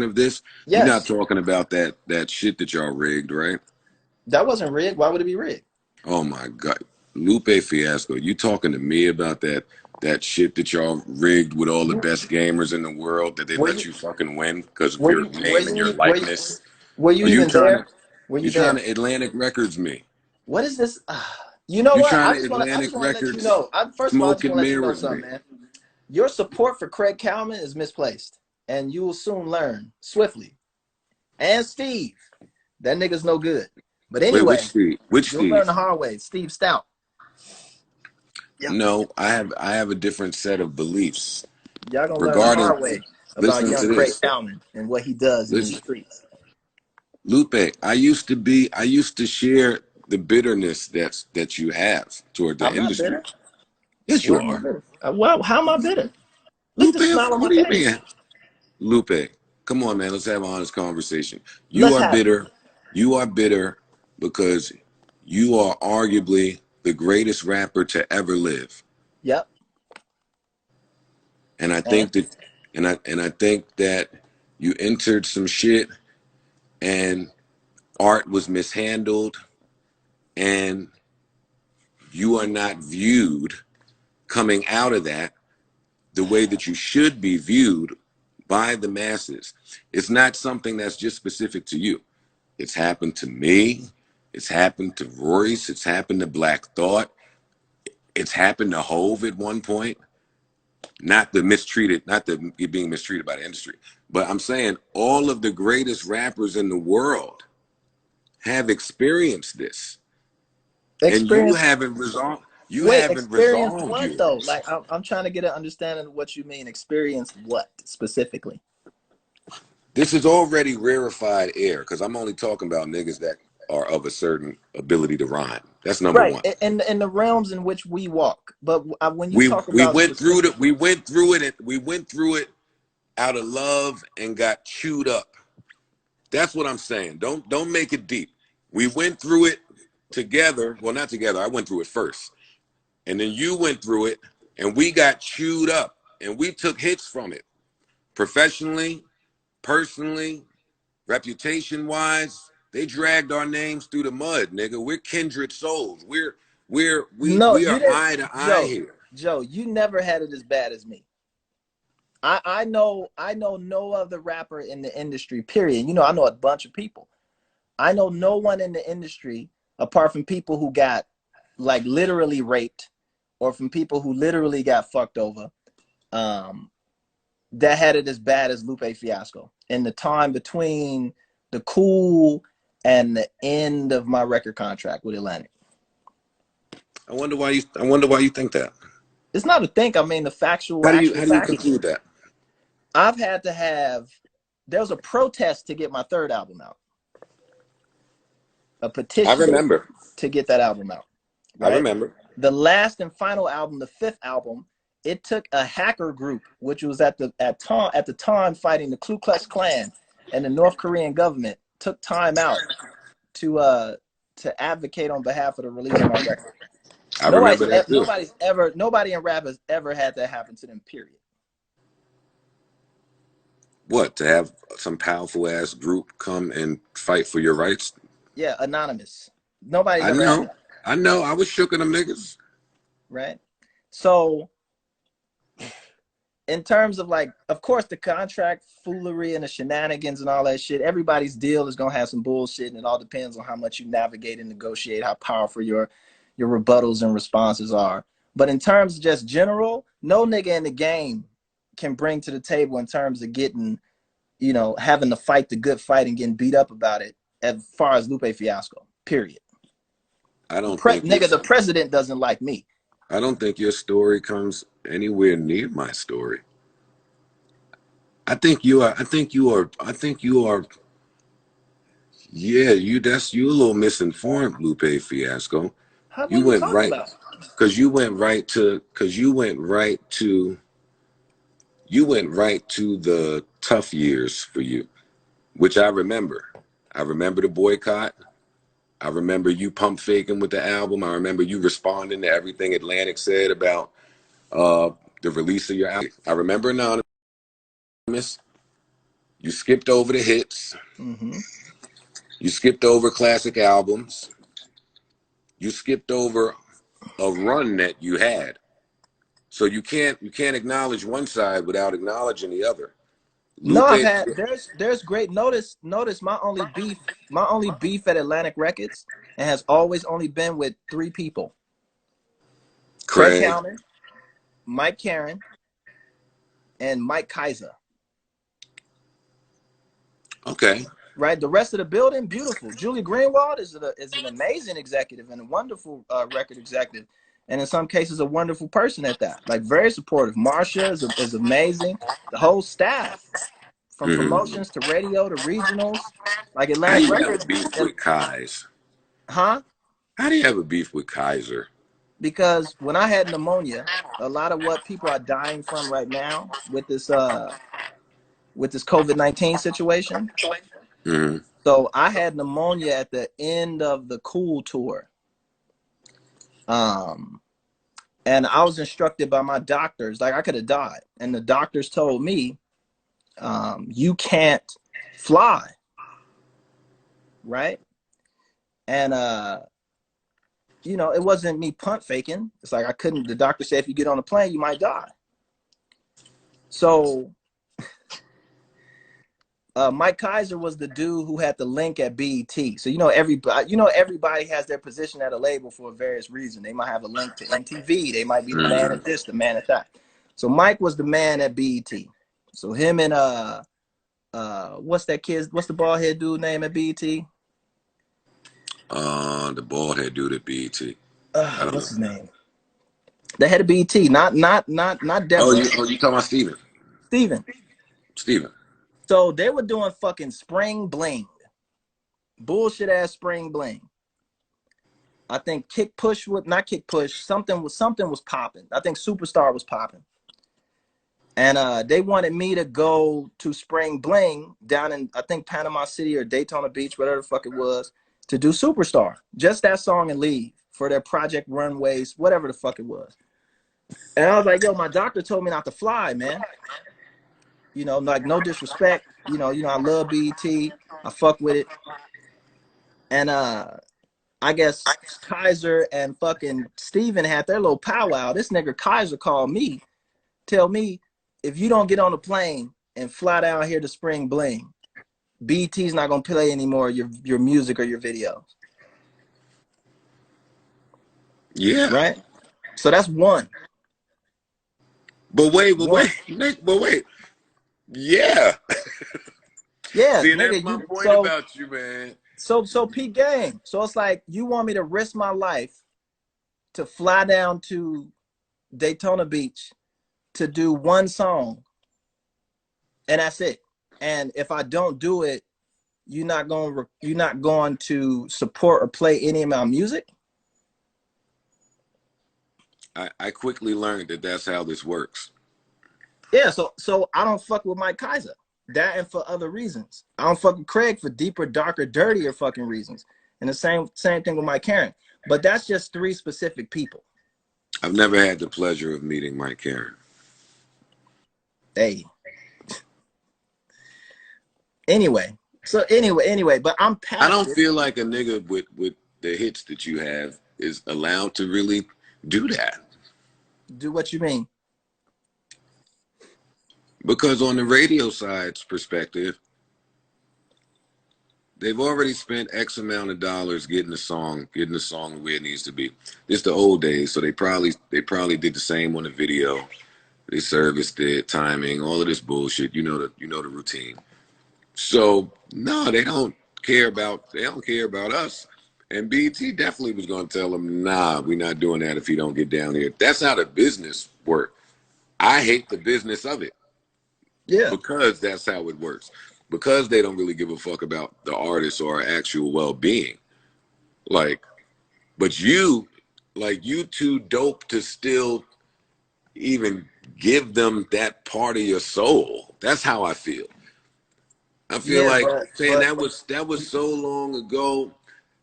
of this, you're not Yes. talking about that shit that y'all rigged, right? That wasn't rigged. Why would it be rigged? Oh my God, Lupe Fiasco, you talking to me about that shit that y'all rigged with all the You best gamers in the world that they were let you you fucking win because of were your you were name and you your e- were you, likeness? were you Are you even trying to there? Were you you trying there? to Atlantic Records me? What is this? You know You what? trying I to just want to. I Atlantic just want to let you Records know. First of all, I smoke just and want to let you know mirrors me? something, man. Your support for Craig Cowman is misplaced, and you will soon learn swiftly. And Steve, that nigga's no good. But Wait, which anyway, Steve? Which you'll learn the Steve? hard way. Steve Stout. Yep. No, I have a different set of beliefs Y'all gonna learn the regarding. hard way about Listen young to Craig this. Cowman and what he does in these Listen, streets. Lupe. I used to share the bitterness that you have toward the I'm not industry. bitter. Yes, you Where am I are. bitter? Well, how am I bitter? Look at the Lupe, smile on what my do you face. mean? Lupe, come on, man. Let's have an honest conversation. You Let's are have it. bitter. You are bitter because you are arguably the greatest rapper to ever live. Yep. And I And think that, and I think that you entered some shit, and art was mishandled, and you are not viewed coming out of that the way that you should be viewed by the masses. It's not something that's just specific to you. It's happened to me. It's happened to Royce. It's happened to Black Thought. It's happened to Hove at one point. Not the being mistreated by the industry, but I'm saying all of the greatest rappers in the world have experienced this, and you experience. haven't resolved. You Wait, haven't experience resolved what though? yours. Like I'm trying to get an understanding of what you mean. Experience what specifically? This is already rarefied air because I'm only talking about niggas that are of a certain ability to rhyme. That's number Right, one. in the realms in which we walk. But when you We talk we about went through specific, it. We went through it. We went through it out of love and got chewed up. That's what I'm saying. Don't make it deep. We went through it together. Well, not together. I went through it first, and then you went through it, and we got chewed up, and we took hits from it, professionally, personally, reputation wise. They dragged our names through the mud, nigga. We're kindred souls. no, We you are didn't, eye to eye Joe. here. Joe, you never had it as bad as me. I know no other rapper in the industry. Period. You know, I know a bunch of people. I know no one in the industry apart from people who got like literally raped, or from people who literally got fucked over. Um, that had it as bad as Lupe Fiasco in the time between the Cool and the end of my record contract with Atlantic. I wonder why you think that. It's not a think. I mean the factual, How do you actual how do you facts. conclude that? I've had to have. There was a protest to get my third album out, a I petition remember. to get that album out. I Right. remember. The last and final album, the fifth album, it took a hacker group, which was at the time fighting the Ku Klux Klan and the North Korean government, took time out to advocate on behalf of the release of my record. I remember that too. Nobody in rap has ever had that happen to them. Period. What, to have some powerful ass group come and fight for your rights? Yeah, anonymous. Nobody's I ever had know. that. I know. I was shook of them niggas. Right. So in terms of like, of course, the contract foolery and the shenanigans and all that shit, everybody's deal is gonna have some bullshit, and it all depends on how much you navigate and negotiate, how powerful your rebuttals and responses are. But in terms of just general, no nigga in the game can bring to the table in terms of getting, having to fight the good fight and getting beat up about it as far as Lupe Fiasco. Period. I don't think your Nigga, the president doesn't like me. I don't think your story comes anywhere near my story. I think you are. Yeah, you a little misinformed, Lupe Fiasco. How You what are you went talking right about? because you went right to the tough years for you, which I remember. I remember the boycott. I remember you pump faking with the album. I remember you responding to everything Atlantic said about uh, the release of your album. I remember Anonymous. You skipped over the hits. Mm-hmm. You skipped over classic albums. You skipped over a run that you had. So you can't acknowledge one side without acknowledging the other. No, I've Lupe, had there's great notice my only beef at Atlantic Records and has always only been with 3 people. Craig Craig. Calman, Mike Karen, and Mike Kaiser. Okay. Right, the rest of the building, beautiful. Julie Greenwald is an amazing executive and a wonderful record executive, and in some cases a wonderful person at that. Like very supportive. Marsha is amazing. The whole staff, from Mm-hmm. promotions to radio to regionals, like How Atlantic do you have a Records, beef with Kais? huh? How do you have a beef with Kaiser? Because when I had pneumonia, a lot of what people are dying from right now with this COVID-19 situation. Mm-hmm. So I had pneumonia at the end of the Cool tour. And I was instructed by my doctors, like I could have died. And the doctors told me, you can't fly. Right. And, you know, it wasn't me punt faking. It's like the doctor said, if you get on a plane, you might die. So Mike Kaiser was the dude who had the link at BET. So everybody has their position at a label for a various reason. They might have a link to MTV. They might be the man at this, the man at that. So Mike was the man at BET. So him and what's the bald head dude name at BET? The bald head dude at BET. I don't What's know. his name? The head of BET, not Oh, Deborah. you talking about Steven? Steven. So they were doing fucking Spring Bling, bullshit ass Spring Bling. I think not Kick Push. Something was popping. I think Superstar was popping, and they wanted me to go to Spring Bling down in I think Panama City or Daytona Beach, whatever the fuck it was, to do Superstar, just that song and leave for their Project Runways, whatever the fuck it was. And I was like, yo, my doctor told me not to fly, man. You know, like no disrespect. You know, I love BET. I fuck with it. And I guess Kaiser and fucking Steven had their little powwow. This nigga Kaiser called me, tell me, if you don't get on the plane and fly down here to Spring Bling, BET's not gonna play anymore your music or your videos. Yeah. Right? So that's one. But wait. Yeah. Yeah, See, nigga, that's my point about you, man. So Pete Gang. So it's like you want me to risk my life to fly down to Daytona Beach to do one song, and that's it. And if I don't do it, you're not going to support or play any of my music. I quickly learned that that's how this works. Yeah, so I don't fuck with Mike Kaiser. That and for other reasons. I don't fuck with Craig for deeper, darker, dirtier fucking reasons. And the same thing with Mike Karen. But that's just 3 specific people. I've never had the pleasure of meeting Mike Karen. Hey. Anyway, but I'm past I don't feel like a nigga with the hits that you have is allowed to really do that. Do what you mean? Because on the radio side's perspective, they've already spent X amount of dollars getting the song where it needs to be. It's the old days, so they probably did the same on the video. They serviced it, timing, all of this bullshit. You know the routine. So no, they don't care about us. And BT definitely was going to tell them, nah, we're not doing that if you don't get down here. That's how the business works. I hate the business of it. Yeah. Because that's how it works. Because they don't really give a fuck about the artist or our actual well-being. Like, but you too dope to still even give them that part of your soul. That's how I feel. I feel that was so long ago.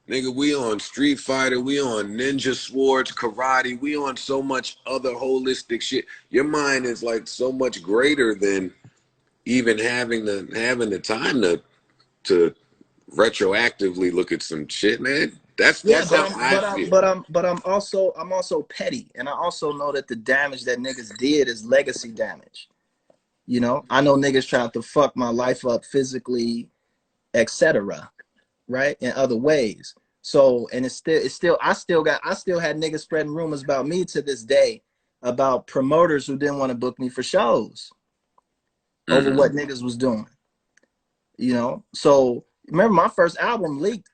Nigga, we on Street Fighter, we on Ninja Swords, karate, we on so much other holistic shit. Your mind is like so much greater than even having the time to retroactively look at some shit, man. Yeah, That's how I feel. I'm also petty, and I also know that the damage that niggas did is legacy damage. You know, I know niggas tried to fuck my life up physically, etc. Right, in other ways. So, and I still had niggas spreading rumors about me to this day about promoters who didn't want to book me for shows over what niggas was doing. You know, so remember my first album leaked.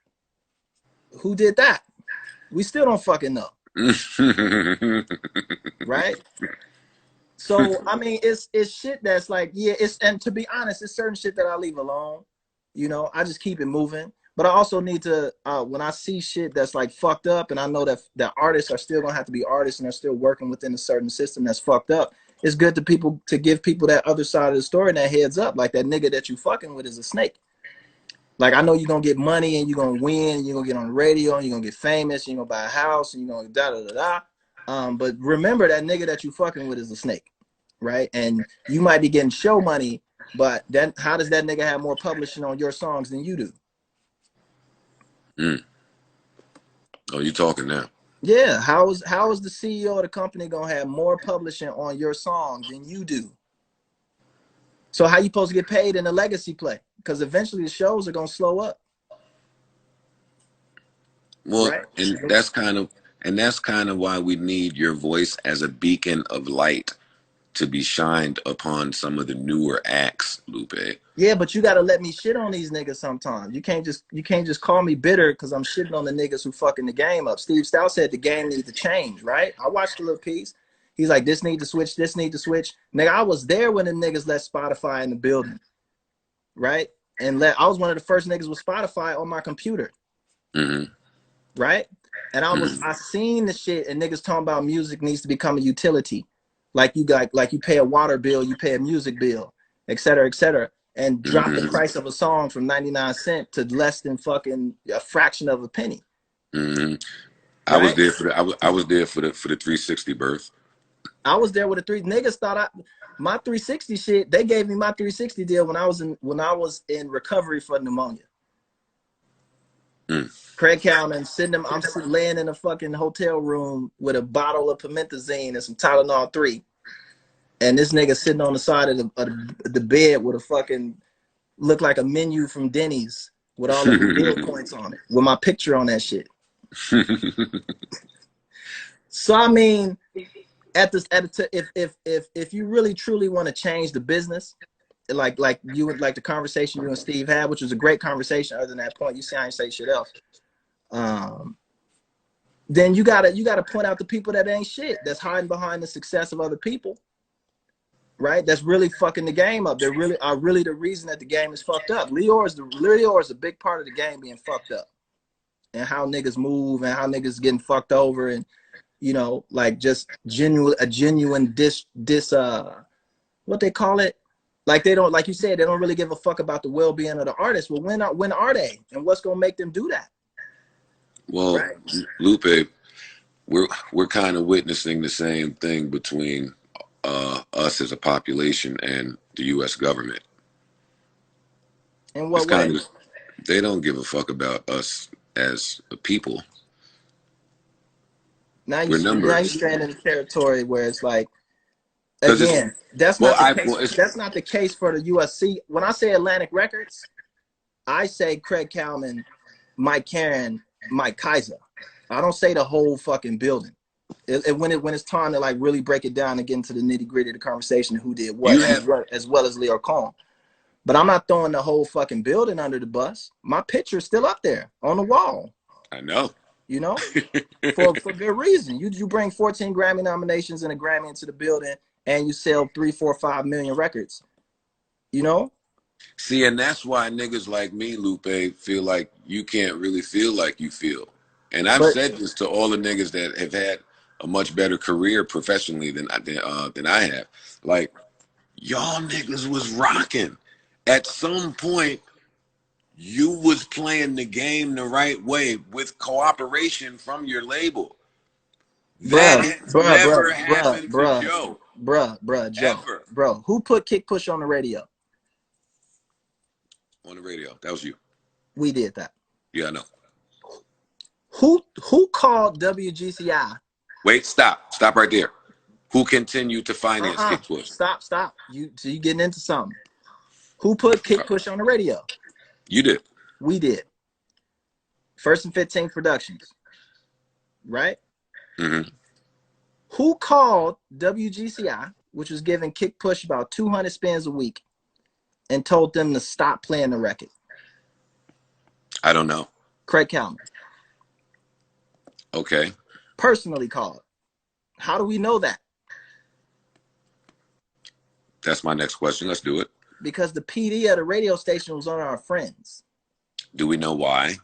Who did that? We still don't fucking know. Right? So I mean, it's shit that's like, yeah, and to be honest, it's certain shit that I leave alone. You know, I just keep it moving. But I also need to, when I see shit that's like fucked up, and I know that artists are still gonna have to be artists and they're still working within a certain system that's fucked up. It's good to give people that other side of the story and that heads up, like that nigga that you fucking with is a snake. Like, I know you're gonna get money and you're gonna win, and you're gonna get on the radio and you're gonna get famous, and you're gonna buy a house and you're gonna da da da da. But remember that nigga that you fucking with is a snake, right? And you might be getting show money, but then how does that nigga have more publishing on your songs than you do? Oh, you talking now? Yeah, how is the CEO of the company gonna have more publishing on your songs than you do? So how you supposed to get paid in a legacy play? Because eventually the shows are gonna slow up. Well, right? and that's kind of why we need your voice as a beacon of light to be shined upon some of the newer acts, Lupe. Yeah, but you gotta let me shit on these niggas sometimes. You can't just call me bitter because I'm shitting on the niggas who fucking the game up. Steve Stout said the game needs to change, right? I watched a little piece. He's like, this need to switch, this need to switch. Nigga, I was there when the niggas let Spotify in the building, right? And I was one of the first niggas with Spotify on my computer, right? And I seen the shit, and niggas talking about music needs to become a utility, like you pay a water bill, you pay a music bill, et cetera, and drop the price of a song from 99 cents to less than fucking a fraction of a penny. I was there for the 360 birth. I was there with niggas thought my 360 shit. They gave me my 360 deal when I was in recovery for pneumonia. Craig Cowman I'm laying in a fucking hotel room with a bottle of promethazine and some Tylenol 3, and this nigga sitting on the side of the bed with a fucking look like a menu from Denny's with all the bill points on it with my picture on that shit. So I mean, if you really truly want to change the business, like you would like the conversation you and Steve had, which was a great conversation. Other than that point, you see, I ain't say shit else. Then you gotta point out the people that ain't shit, that's hiding behind the success of other people, right? That's really fucking the game up. They really are the reason that the game is fucked up. Leor is a big part of the game being fucked up, and how niggas move and how niggas getting fucked over, and you know, like just genuine what they call it, like they don't, like you said, they don't really give a fuck about the well-being of the artist. Well, when are they, and what's gonna make them do that? Well, right. Lupe, we're kind of witnessing the same thing between us as a population and the U.S. government. In what way? They don't give a fuck about us as a people. Now you're straying in the territory where it's like, again, that's not the case for the USC. When I say Atlantic Records, I say Craig Cowman, Mike Karen, Mike Kaiser. I don't say the whole fucking building. When it's time to like really break it down and get into the nitty gritty of the conversation, who did what, as well as Leo Cohn. But I'm not throwing the whole fucking building under the bus. My picture's still up there on the wall. I know. You know, for good reason. You bring 14 Grammy nominations and a Grammy into the building, and you sell 3, 4, 5 million records. You know. See, and that's why niggas like me, Lupe, feel like you can't really feel like you feel. And I've said this to all the niggas that have had a much better career professionally than I have. Like, y'all niggas was rocking. At some point, you was playing the game the right way with cooperation from your label. That never happened to Joe. Joe. Bro, who put Kick Push on the radio? on the radio. That was you. We did that. Yeah, I know. Who called WGCI? Wait, stop right there. Who continued to finance Kick Push? Stop. You getting into something. Who put Kick Push on the radio? You did. We did. First and 15th Productions. Right? Mm-hmm. Who called WGCI, which was giving Kick Push about 200 spins a week, and told them to stop playing the record? I don't know. Craig Kalman. Okay. Personally called. How do we know that? That's my next question. Let's do it. Because the PD of the radio station was on our friends. Do we know why?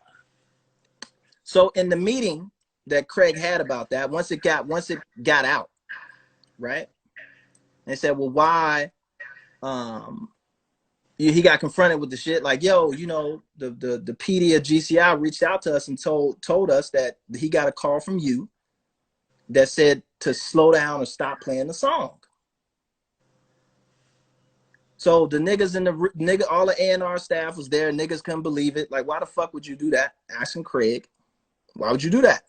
So in the meeting that Craig had about that, once it got out, right? They said, well, why? He got confronted with the shit like, yo, you know, the PD of GCI reached out to us and told us that he got a call from you that said to slow down or stop playing the song. So the niggas and all the A&R staff was there. Niggas couldn't believe it. Like, why the fuck would you do that? Asking Craig, why would you do that?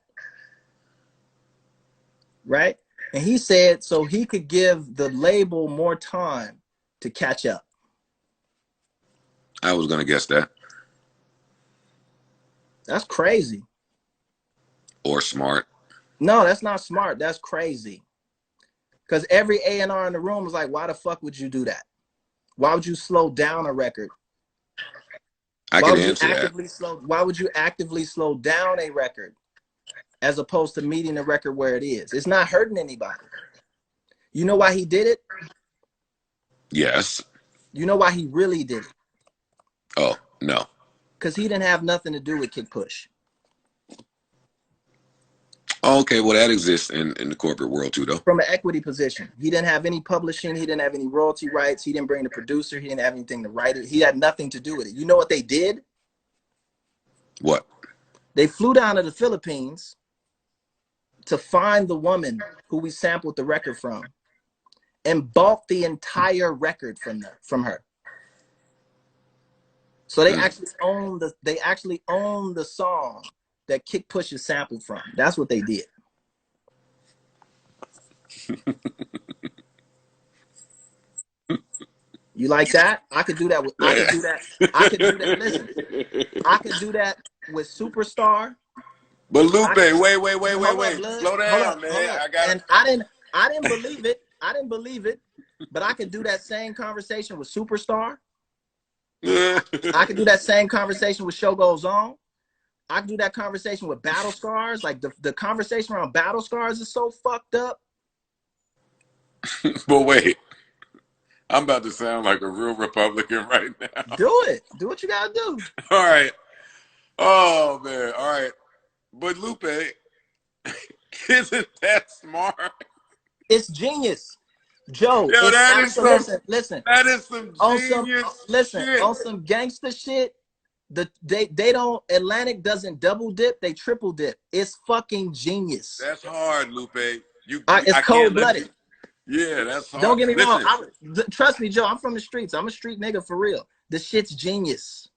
Right? And he said so he could give the label more time to catch up. I was going to guess that. That's crazy. Or smart. No, that's not smart. That's crazy. Because every A&R in the room was like, why the fuck would you do that? Why would you slow down a record? I can answer that. Why would you actively slow down a record as opposed to meeting the record where it is? It's not hurting anybody. You know why he did it? Yes. You know why he really did it? Oh, no. Because he didn't have nothing to do with Kick Push. Okay, well, that exists in the corporate world too, though. From an equity position. He didn't have any publishing. He didn't have any royalty rights. He didn't bring the producer. He didn't have anything to write it. He had nothing to do with it. You know what they did? What? They flew down to the Philippines to find the woman who we sampled the record from and bought the entire record from her. So they actually own the song that Kick Push is sampled from. That's what they did. You like that? I could do that with listen. I could do that with Superstar. But Lupe, wait. Slow down, man. I didn't believe it. I didn't believe it. But I could do that same conversation with Superstar. I could do that same conversation with Show Goes On. I could do that conversation with Battle Scars. Like the conversation around Battle Scars is so fucked up. But wait, I'm about to sound like a real Republican right now. Do it. Do what you gotta do. All right. Oh man. All right. But Lupe, isn't that smart? It's genius. Joe, Yo, listen. That is some genius shit. On some gangster shit. Atlantic doesn't double dip, they triple dip. It's fucking genius. That's hard, Lupe. It's cold-blooded. Yeah, that's hard. Don't get me wrong. Trust me, Joe, I'm from the streets. I'm a street nigga for real. The shit's genius.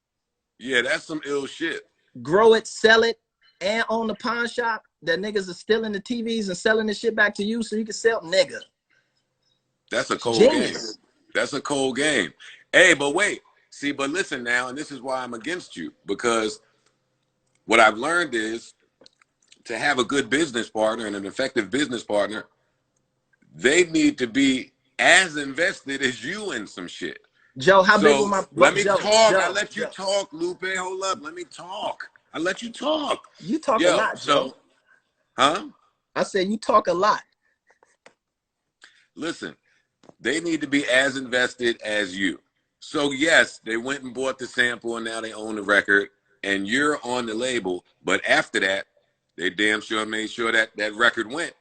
Yeah, that's some ill shit. Grow it, sell it, and own the pawn shop that niggas are stealing the TVs and selling the shit back to you so you can sell, nigga. That's a cold game. That's a cold game. Hey, but wait. See, but listen now, and this is why I'm against you, because what I've learned is to have a good business partner and an effective business partner, they need to be as invested as you in some shit. Joe, how big was my... Let me talk. I let you talk, Lupe. Hold up. Let me talk. I let you talk. You talk a lot, Joe. Huh? I said you talk a lot. Listen, they need to be as invested as you. So yes, they went and bought the sample and now they own the record and you're on the label. But after that, they damn sure made sure that that record went.